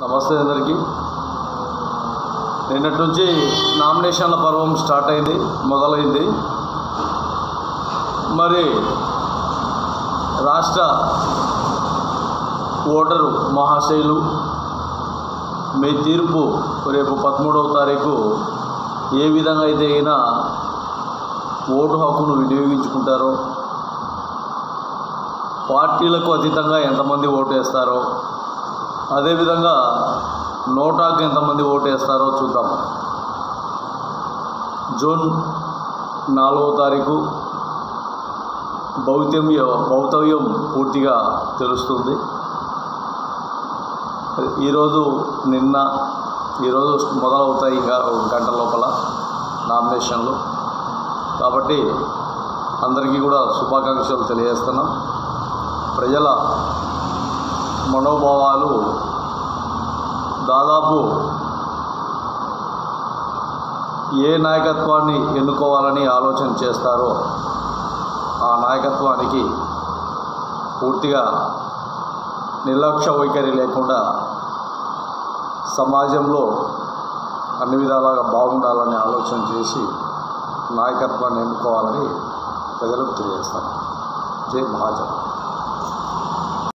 నమస్తే అందరికీ. నిన్నటి నుంచి నామినేషన్ల పర్వం మొదలైంది. మరి రాష్ట్ర ఓటరు మహాశయులు మీ తీర్పు రేపు 13వ తారీఖు ఏ విధంగా అయితే అయినా ఓటు హక్కును వినియోగించుకుంటారో, పార్టీలకు అతీతంగా ఎంతమంది ఓటు వేస్తారో, అదేవిధంగా నోటాకు ఎంతమంది ఓటు వేస్తారో చూద్దాం. జూన్ 4వ తారీఖు భౌతవ్యం పూర్తిగా తెలుస్తుంది. ఈరోజు మొదలవుతాయి ఇంకా గంట లోపల నామినేషన్లు. కాబట్టి అందరికీ కూడా శుభాకాంక్షలు తెలియజేస్తున్నాం. ప్రజల మనోభావాలు దాదాపు ఏ నాయకత్వాన్ని ఎన్నుకోవాలని ఆలోచన చేస్తారో ఆ నాయకత్వానికి పూర్తిగా నిర్లక్ష్య వైఖరి లేకుండా సమాజంలో అన్ని విధాలుగా బాగుండాలని ఆలోచన చేసి నాయకత్వాన్ని ఎన్నుకోవాలని ప్రజలకు తెలియజేస్తాను. జై మహాజన్.